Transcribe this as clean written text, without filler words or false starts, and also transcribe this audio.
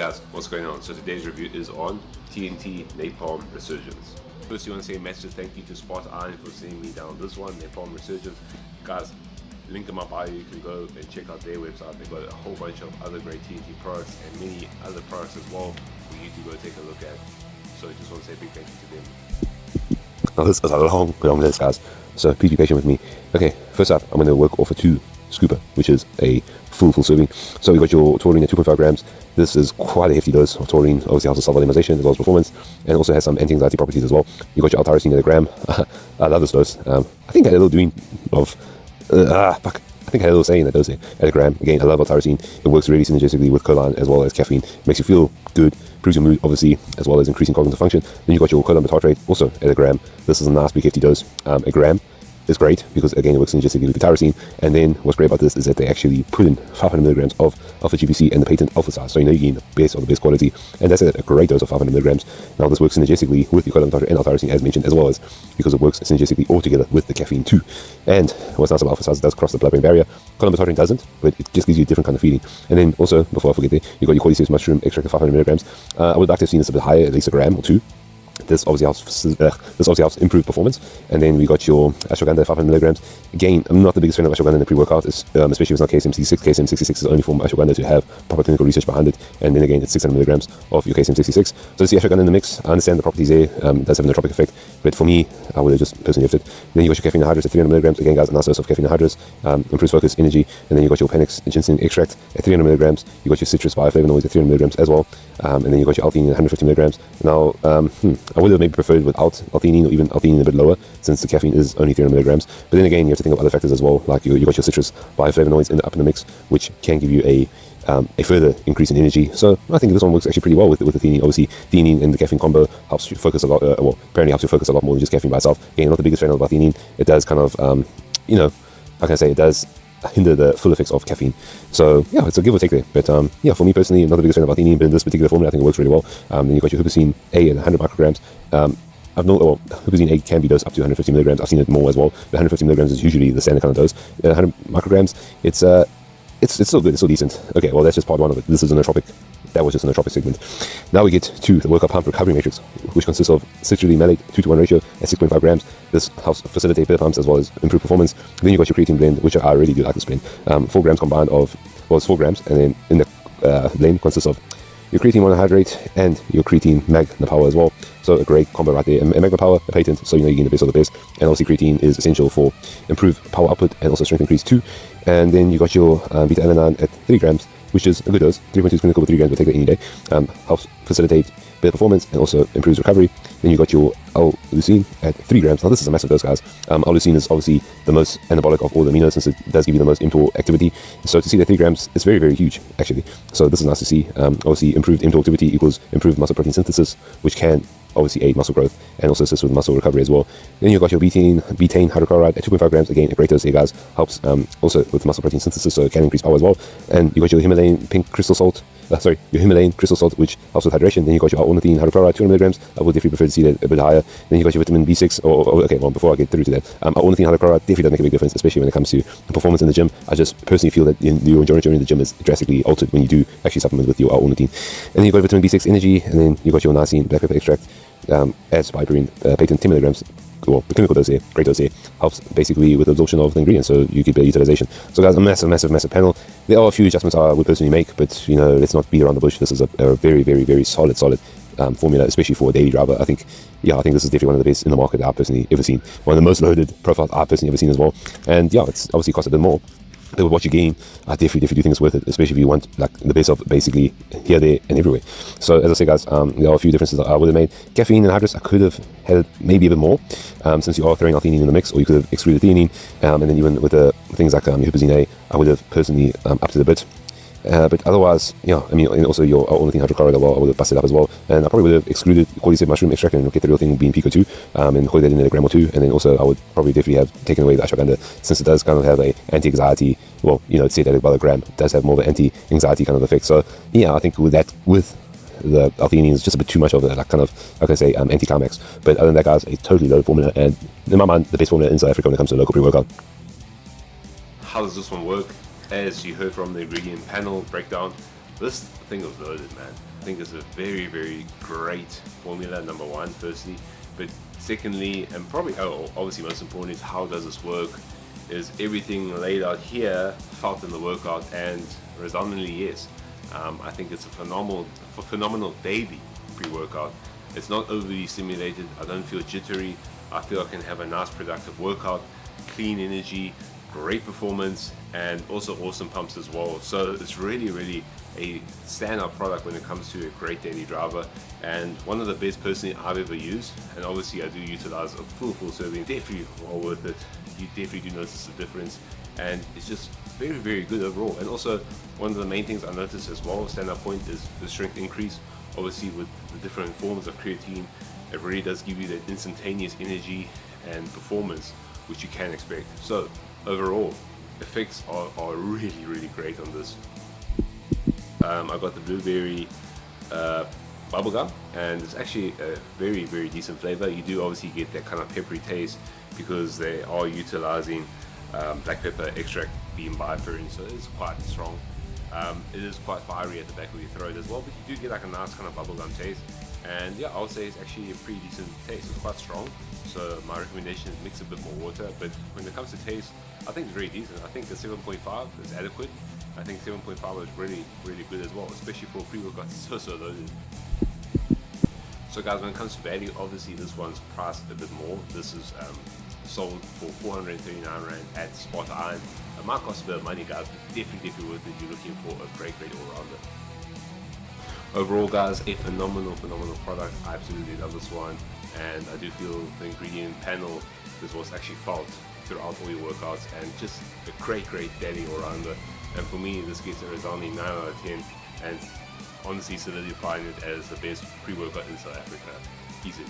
guys, what's going on? So today's review is on Tnt Napalm Resurgence. First, you want to say a massive thank you to Spot Iron for sending me down this one, Napalm Resurgence. Guys, link in my bio, you can go and check out their website. They've got a whole bunch of other great TNT products and many other products as well for you to go take a look at. So I just want to say a big thank you to them. Now this is a long list, guys, so please be patient with me. Okay, first up, I'm going to work off a 2 scooper, which is a full serving. So we got your taurine at 2.5 grams. This is quite a hefty dose of taurine. Obviously helps with cell volumization as well as performance, and also has some anti-anxiety properties as well. You got your L-tyrosine at a gram. I love this dose. I think I had a little doing of I think I had a little saying that dose there at a gram. Again, I love L-tyrosine. It works really synergistically with choline as well as caffeine. Makes you feel good, improves your mood obviously, as well as increasing cognitive function. Then you got your choline tartrate also at a gram. This is a nice big hefty dose. A gram is great because again it works synergistically with the tyrosine. And then what's great about this is that they actually put in 500 milligrams of alpha GPC and the patent alpha size, so you know you're getting the best of the best quality, and that's a great dose of 500 milligrams. Now this works synergistically with the choline tartrate and L-tyrosine as mentioned, as well as because it works synergistically all together with the caffeine too. And what's nice about alpha size, it does cross the blood-brain barrier. Choline tartrate doesn't, but it just gives you a different kind of feeling. And then also, before I forget there, you got your cordyceps mushroom extract of 500 milligrams. I would like to have seen this a bit higher, at least a gram or 2. This obviously helps improve performance. And then we got your ashwagandha 500 milligrams. Again, I'm not the biggest fan of ashwagandha in the pre-workout, especially if it's not KSM66. KSM66 is the only form of ashwagandha to have proper clinical research behind it. And then again, it's 600 milligrams of your KSM66. So it's the ashwagandha in the mix. I understand the properties there. It does have a nootropic effect, but for me, I would have just personally left it. Then you got your caffeine anhydrous at 300 milligrams. Again, guys, a nice dose of caffeine anhydrous. Improves focus, energy. And then you got your Panax ginseng extract at 300 milligrams. You got your citrus bioflavonoids at 300 milligrams as well. And then you got your L-theanine at 150 milligrams. Now, I would have maybe preferred without L-theanine, or even L-theanine a bit lower, since the caffeine is only 300 milligrams. But then again, you have to think of other factors as well, like you got your citrus bioflavonoids up in the mix, which can give you a further increase in energy. So I think this one works actually pretty well with the theanine. Obviously, theanine and the caffeine combo helps you focus a lot. Well, apparently helps you focus a lot more than just caffeine by itself. Again, I'm not the biggest fan of theanine. It does kind of, how can I say, it does hinder the full effects of caffeine. So yeah, it's a give or take there. But yeah, for me personally, I'm not the biggest fan of theanine, but in this particular formula, I think it works really well. Then you got your huperzine A at 100 micrograms. Huperzine A can be dosed up to 150 milligrams. I've seen it more as well. The 150 milligrams is usually the standard kind of dose. 100 micrograms, it's still good. It's still decent. Okay, well that's just part 1 of it. This is a nootropic. That was just a nootropic segment. Now we get to the workout pump recovery matrix, which consists of citrulline malate 2-to-1 ratio at 6.5 grams. This helps facilitate better pumps as well as improve performance. Then you got your creatine blend, which I really do like this blend. 4 grams combined of, well, it's 4 grams, and then in the blend consists of your creatine monohydrate and your creatine magna power as well. So a great combo right there. And magna power, a patent, so you know you're getting the best of the best. And obviously creatine is essential for improved power output and also strength increase too. And then you got your beta alanine at 3 grams, which is a good dose. 3.2 is clinical, but 3 grams, we'll take that any day. Helps facilitate better performance and also improves recovery. Then you got your L-leucine at 3 grams. Now this is a massive dose, guys. L-leucine is obviously the most anabolic of all the aminos, since it does give you the most mTOR activity. So to see that 3 grams is very, very huge actually. So this is nice to see. Obviously improved mTOR activity equals improved muscle protein synthesis, which can obviously aid muscle growth and also assist with muscle recovery as well. Then you got your betaine hydrochloride at 2.5 grams. Again, a great dose here, guys. Helps also with muscle protein synthesis, so it can increase power as well. And you got your Himalayan pink crystal salt. Your Himalayan crystal salt, which helps with hydration. Then you got your ornithine hydrochloride, 200 milligrams. I would definitely prefer to see that a bit higher. Then you got your vitamin B6. Okay, well, before I get through to that, ornithine hydrochloride definitely does make a big difference, especially when it comes to performance in the gym. I just personally feel that your endurance during the gym is drastically altered when you do actually supplement with your ornithine. And then you got vitamin B6 energy, and then you got your niacin black pepper extract as piperine, patent 10 milligrams. Well, the clinical dose here, great dose here, helps basically with the absorption of the ingredients, so you get better utilization. So guys, a massive panel. There are a few adjustments I would personally make, but you know, let's not beat around the bush. This is a very, very, very solid formula, especially for a daily driver. I think this is definitely one of the best in the market that I've personally ever seen. One of the most loaded profiles I've personally ever seen as well. And yeah, it's obviously cost a bit more. But with what you gain, I definitely do think it's worth it, especially if you want like the best of basically here, there, and everywhere. So as I say, guys, there are a few differences that I would have made. Caffeine and anhydrous, I could have had maybe a bit more, since you are throwing L-theanine in the mix, or you could have excluded theanine, and then even with the things like your huperzine A, I would have personally upped it a bit. But otherwise, yeah, I mean, and also your ornithine hydrochloride, I would have busted up as well. And I probably would have excluded cordyceps mushroom extract and get the real thing being pico 2, and hold that in at a gram or 2. And then also I would probably definitely have taken away the ashwagandha, since it does kind of have a anti-anxiety, well, you know, it's said that about a gram, it does have more of an anti-anxiety kind of effect. So yeah, I think with the L-theanine is just a bit too much of a like kind of, how can I say, anti-climax. But other than that, guys, a totally loaded formula, and in my mind, the best formula in South Africa when it comes to local pre-workout. How does this one work? As you heard from the ingredient panel breakdown, this thing was loaded, man. I think it's a very, very great formula, number one, firstly. But secondly, and probably, obviously most important, is how does this work? Is everything laid out here felt in the workout? And resoundingly yes. I think it's a phenomenal daily pre-workout. It's not overly stimulated. I don't feel jittery. I feel I can have a nice productive workout, clean energy, great performance, and also awesome pumps as well. So it's really a standout product when it comes to a great daily driver, and one of the best personally I've ever used. And obviously I do utilize a full serving. Definitely well worth it. You definitely do notice the difference, and it's just very good overall. And also one of the main things I noticed as well, standout point, is the strength increase. Obviously with the different forms of creatine, it really does give you that instantaneous energy and performance which you can expect. So overall, effects are really great on this. I got the blueberry bubblegum, and it's actually a very decent flavor. You do obviously get that kind of peppery taste because they are utilizing black pepper extract being bioperine, so it is quite strong. It is quite fiery at the back of your throat as well, but you do get like a nice kind of bubblegum taste. And yeah, I would say it's actually a pretty decent taste. It's quite strong, so my recommendation is mix a bit more water. But when it comes to taste, I think it's very decent. I think the 7.5 is adequate. I think 7.5 is really good as well, especially for a pre-workout. So loaded. So guys, when it comes to value, obviously this one's priced a bit more. This is sold for 439 Rand at Spot Iron. It might cost a bit of money, guys, but definitely worth it. You're looking for a great all-rounder. Overall, guys, a phenomenal product. I absolutely love this one, and I do feel the ingredient panel is what's actually felt throughout all your workouts, and just a great daily all-rounder. And for me, this gets a resounding 9 out of 10, and honestly solidifying it as the best pre-workout in South Africa easily.